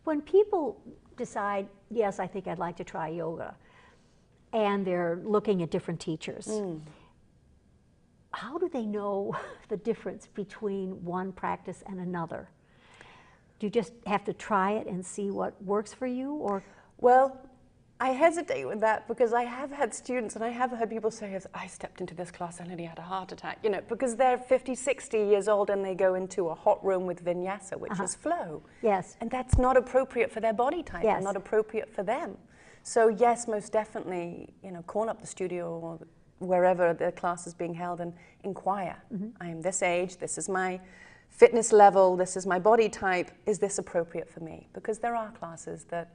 When people decide, yes, I think I'd like to try yoga, and they're looking at different teachers, how do they know the difference between one practice and another? Do you just have to try it and see what works for you, or? Well, I hesitate with that because I have had students and I have heard people say, I stepped into this class and nearly had a heart attack, you know, because they're 50, 60 years old and they go into a hot room with vinyasa, which is flow. Yes. And that's not appropriate for their body type, Yes. and not appropriate for them. So yes, most definitely, you know, call up the studio or wherever the class is being held and inquire. I am this age, this is my fitness level, this is my body type, is this appropriate for me? Because there are classes that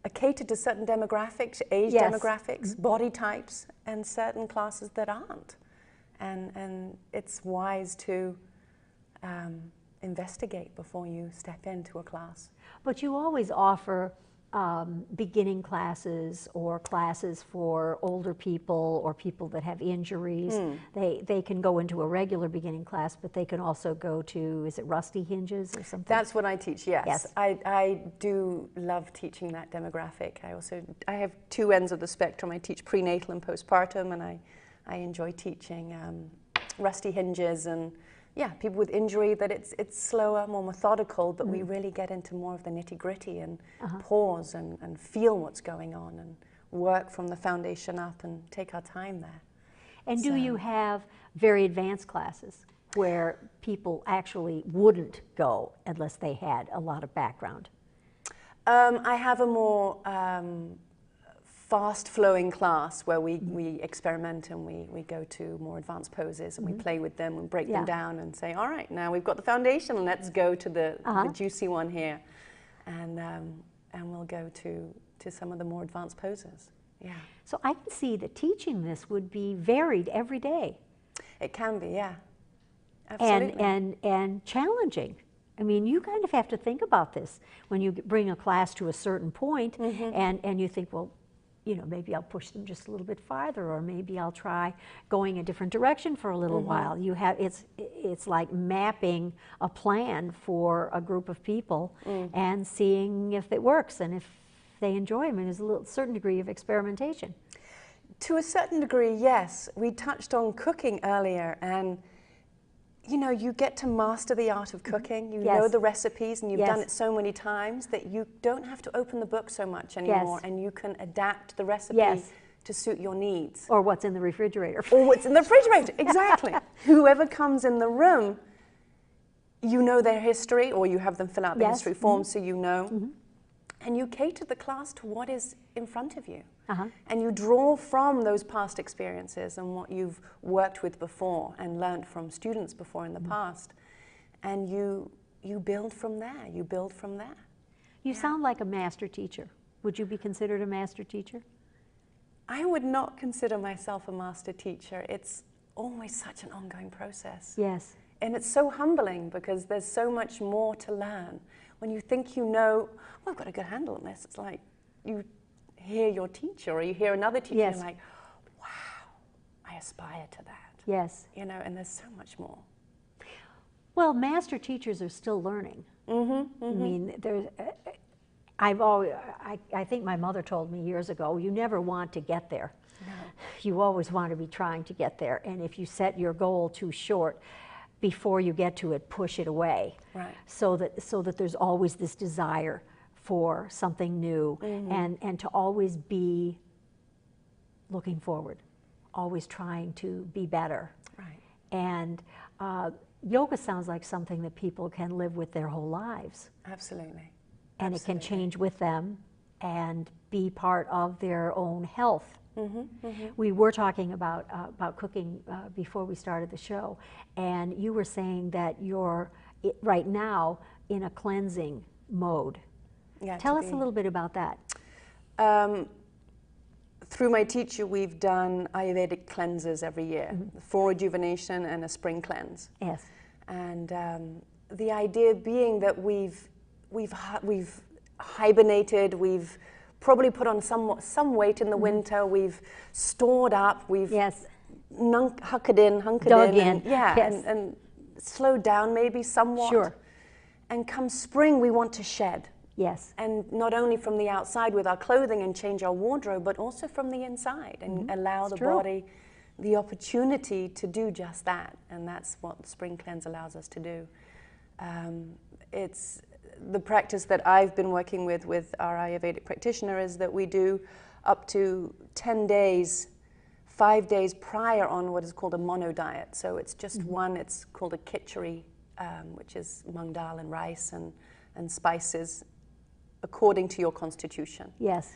are catered to certain demographics, age demographics, body types, and certain classes that aren't. And it's wise to investigate before you step into a class. But you always offer beginning classes or classes for older people or people that have injuries. They can go into a regular beginning class, but they can also go to, is it Rusty Hinges or something? That's what I teach, yes. Yes. I do love teaching that demographic. I have two ends of the spectrum. I teach prenatal and postpartum, and I enjoy teaching Rusty Hinges and people with injury, that it's slower, more methodical, but we really get into more of the nitty-gritty and pause and feel what's going on and work from the foundation up and take our time there. And do you have very advanced classes where people actually wouldn't go unless they had a lot of background? I have a more fast-flowing class where we experiment and we go to more advanced poses and we play with them and break them down and say, all right, now we've got the foundation, let's go to the juicy one here, and we'll go to some of the more advanced poses. Yeah. So I can see that teaching this would be varied every day. It can be, yeah. Absolutely. And challenging. I mean, you kind of have to think about this when you bring a class to a certain point, and you think, well, you know, maybe I'll push them just a little bit farther, or maybe I'll try going a different direction for a little while. You have it's like mapping a plan for a group of people and seeing if it works and if they enjoy them. And there's a certain degree of experimentation. To a certain degree, yes. We touched on cooking earlier, and you know, you get to master the art of cooking. You know the recipes, and you've done it so many times that you don't have to open the book so much anymore, and you can adapt the recipe to suit your needs. Or what's in the refrigerator. Or what's in the refrigerator, exactly. Whoever comes in the room, you know their history, or you have them fill out the history form so you know. And you cater the class to what is in front of you. And you draw from those past experiences and what you've worked with before and learned from students before in the past. And you build from there, you build from there. You sound like a master teacher. Would you be considered a master teacher? I would not consider myself a master teacher. It's always such an ongoing process. Yes. And it's so humbling because there's so much more to learn. When you think you know, well, I've got a good handle on this, it's like you hear your teacher or you hear another teacher and you're like, wow, I aspire to that. Yes. You know, and there's so much more. Well, master teachers are still learning. I mean, there's, I think my mother told me years ago, you never want to get there. No. You always want to be trying to get there. And if you set your goal too short, before you get to it, push it away. Right. So that there's always this desire for something new, and to always be looking forward, always trying to be better. Right. And yoga sounds like something that people can live with their whole lives. Absolutely. And it can change with them and be part of their own health. We were talking about cooking before we started the show, and you were saying that you're right now in a cleansing mode. Yeah, Tell us a little bit about that. Through my teacher, we've done Ayurvedic cleanses every year, for rejuvenation and a spring cleanse. Yes. And the idea being that we've hibernated, we've probably put on some weight in the winter, we've stored up, we've hunkered in, and slowed down maybe somewhat. Sure. And come spring, we want to shed. Yes. And not only from the outside with our clothing and change our wardrobe, but also from the inside and allow the body the opportunity to do just that. And that's what the spring cleanse allows us to do. It's the practice that I've been working with our Ayurvedic practitioner is that we do up to 10 days, 5 days prior on what is called a mono diet. So it's just one, it's called a khichdi, which is mung dal and rice and spices according to your constitution. Yes.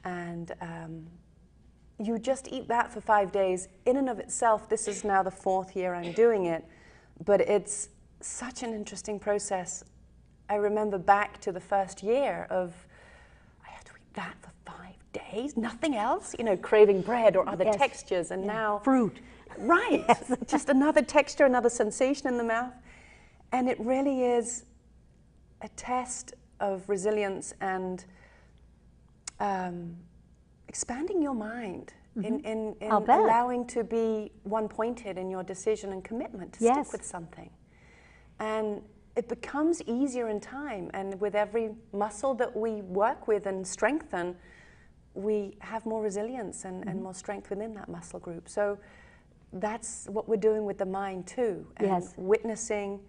And you just eat that for 5 days. In and of itself, this is now the 4th year I'm doing it, but it's such an interesting process. I remember back to the first year of, I have to eat that for 5 days, nothing else, you know, craving bread or other textures, and now fruit. Right, just another texture, another sensation in the mouth. And it really is a test of resilience and expanding your mind in allowing to be one-pointed in your decision and commitment to stick with something. And it becomes easier in time, and with every muscle that we work with and strengthen, we have more resilience and more strength within that muscle group. So that's what we're doing with the mind too, and witnessing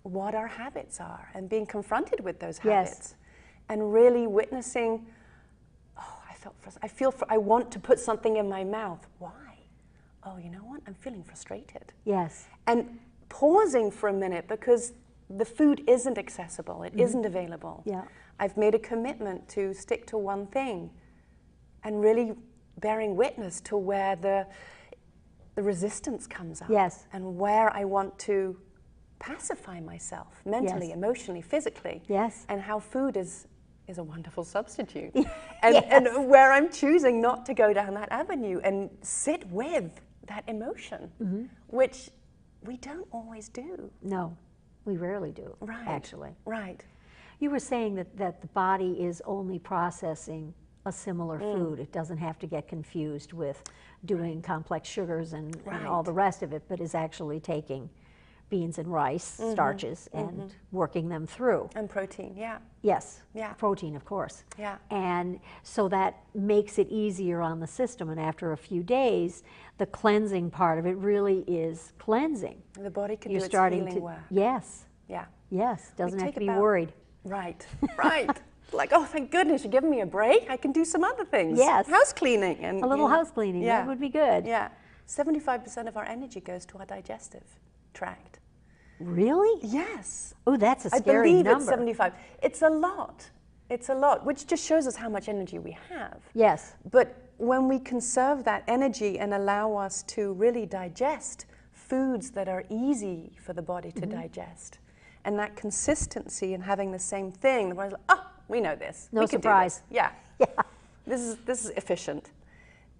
what our habits are and being confronted with those habits, and really witnessing, I want to put something in my mouth. Why? Oh, you know what? I'm feeling frustrated. Yes. And pausing for a minute because the food isn't accessible. It isn't available. Yeah. I've made a commitment to stick to one thing and really bearing witness to where the resistance comes up. Yes. And where I want to pacify myself mentally, emotionally, physically. Yes. And how food is a wonderful substitute. And where I'm choosing not to go down that avenue and sit with that emotion, which we don't always do. No, we rarely do, actually. Right. You were saying that the body is only processing a similar food. It doesn't have to get confused with doing complex sugars and all the rest of it, but is actually taking beans and rice, starches, and working them through. And protein, Yes, Yeah. protein, of course. Yeah. And so that makes it easier on the system, and after a few days, the cleansing part of it really is cleansing. The body can You're do its starting healing to, work. yes, Yeah. yes, doesn't have take to be about- worried. Right, right. Like, oh, thank goodness, you're giving me a break. I can do some other things. Yes. House cleaning. And, A little house cleaning, that would be good. Yeah. 75% of our energy goes to our digestive tract. Really? Yes. Oh, that's a I scary believe number. it's 75. It's a lot. It's a lot, which just shows us how much energy we have. Yes. But when we conserve that energy and allow us to really digest foods that are easy for the body to digest, and that consistency and having the same thing, the body's like, oh, we know this. No We can do surprise. this. Yeah. Yeah. This is efficient.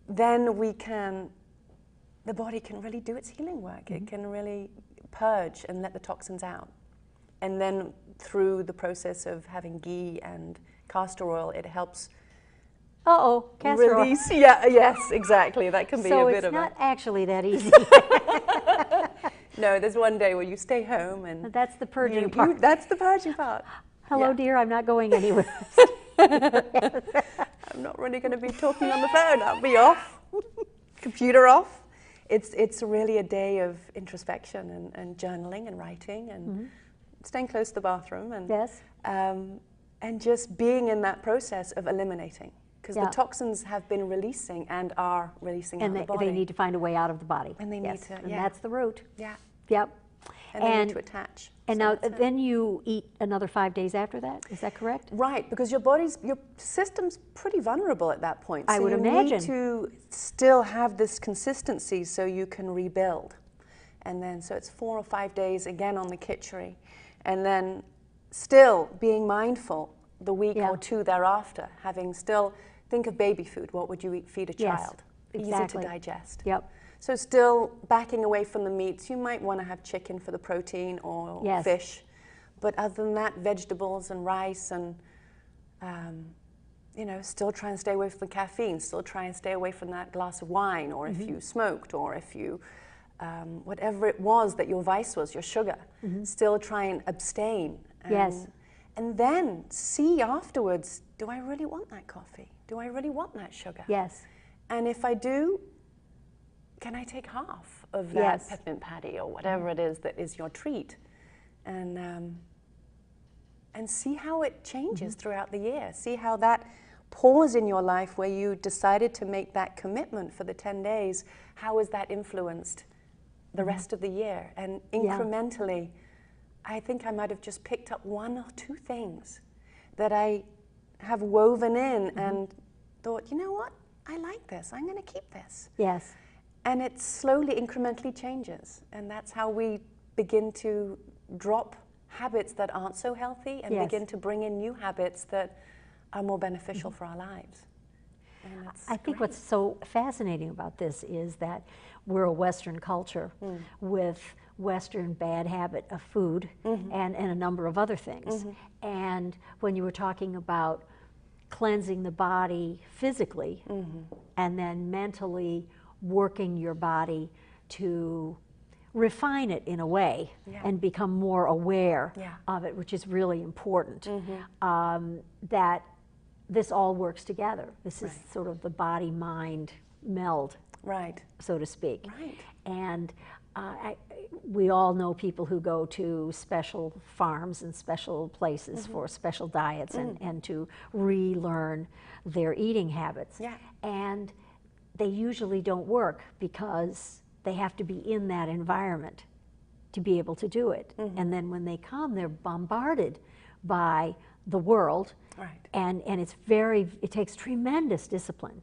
Then the body can really do its healing work. It can really purge and let the toxins out. And then through the process of having ghee and castor oil, it helps castor oil. release. Yeah, yes, exactly. That can be So a bit of it's not actually that easy. No, there's one day where you stay home and That's the purging part. that's the purging part. Hello, Yeah. dear, I'm not going anywhere. I'm not really going to be talking on the phone. I'll be off, computer off. It's really a day of introspection and journaling and writing and staying close to the bathroom and Yes. And just being in that process of eliminating, because the toxins have been releasing and are releasing And out of the body. they need to find a way out of the body. And they need to, And yeah. that's the root. Yeah. Yep. And they need to attach. And So now that's it. then you eat another 5 days after that, is that correct? Right, because your system's pretty vulnerable at that point. I So would you imagine. need to still have this consistency so you can rebuild. And then, so it's 4 or 5 days again on the khichdi. And then still being mindful the week or two thereafter, having still, think of baby food. What would you feed a child? Exactly. Easy to digest. Yep. So still backing away from the meats. You might want to have chicken for the protein or fish. But other than that, vegetables and rice and, still try and stay away from the caffeine. Still try and stay away from that glass of wine, or if you smoked, or if you, whatever it was that your vice was, your sugar. Still try and abstain. And And then see afterwards, do I really want that coffee? Do I really want that sugar? Yes. And if I do, can I take half of that Yes. peppermint patty or whatever it is that is your treat? And see how it changes throughout the year. See how that pause in your life where you decided to make that commitment for the 10 days, how has that influenced the rest of the year? And incrementally, I think I might have just picked up 1 or 2 things that I have woven in and thought, you know what, I like this, I'm going to keep this. Yes. And it slowly, incrementally changes. And that's how we begin to drop habits that aren't so healthy and begin to bring in new habits that are more beneficial for our lives. And I think what's so fascinating about this is that we're a Western culture with Western bad habit of food and a number of other things. And when you were talking about cleansing the body physically and then mentally working your body to refine it in a way and become more aware of it, which is really important, that this all works together. This is sort of the body-mind meld, so to speak. And we all know people who go to special farms and special places for special diets and to relearn their eating habits. And they usually don't work because they have to be in that environment to be able to do it. And then when they come, they're bombarded by the world, and it takes tremendous discipline.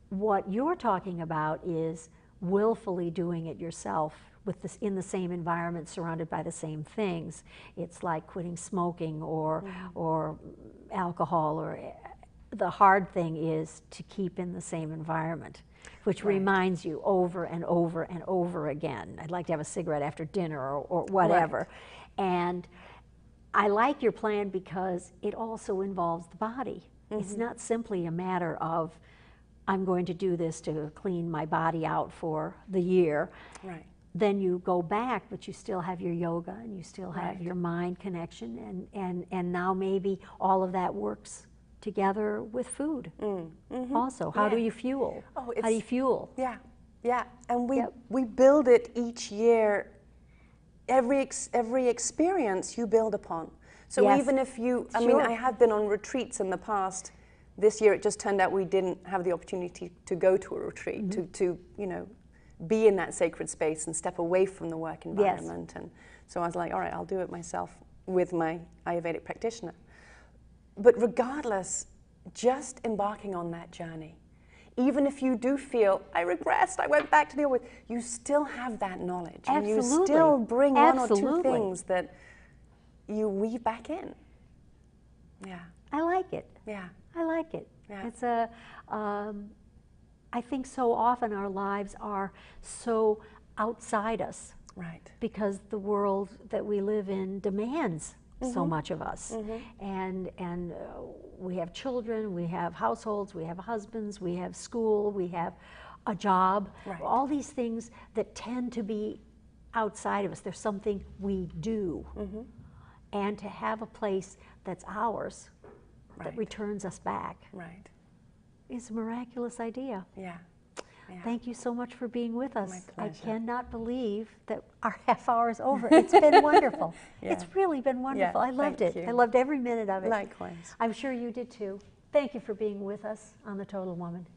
What you're talking about is willfully doing it yourself with this, in the same environment, surrounded by the same things. It's like quitting smoking or alcohol, or the hard thing is to keep in the same environment, which reminds you over and over and over again, I'd like to have a cigarette after dinner or whatever. And I like your plan because it also involves the body. It's not simply a matter of, I'm going to do this to clean my body out for the year. Then you go back, but you still have your yoga and you still have your mind connection, and now maybe all of that works together with food. Also, how do you fuel? How do you fuel? And we build it each year. Every experience you build upon. So even if you, I mean, I have been on retreats in the past. This year it just turned out we didn't have the opportunity to go to a retreat, to you know, be in that sacred space and step away from the work environment. And so I was like, all right, I'll do it myself with my Ayurvedic practitioner. But regardless, just embarking on that journey, even if you do feel, I regressed, I went back to the old way, you still have that knowledge. And you still bring 1 or 2 things that you weave back in. I like it. I like it. It's I think so often our lives are so outside us. Because the world that we live in demands so much of us. And we have children, we have households, we have husbands, we have school, we have a job. All these things that tend to be outside of us. There's something we do. And to have a place that's ours, that returns us back, is a miraculous idea. Thank you so much for being with us. I cannot believe that our half hour is over. It's been wonderful. It's really been wonderful. I loved it. I loved every minute of it. Likewise. I'm sure you did too. Thank you for being with us on The Total Woman.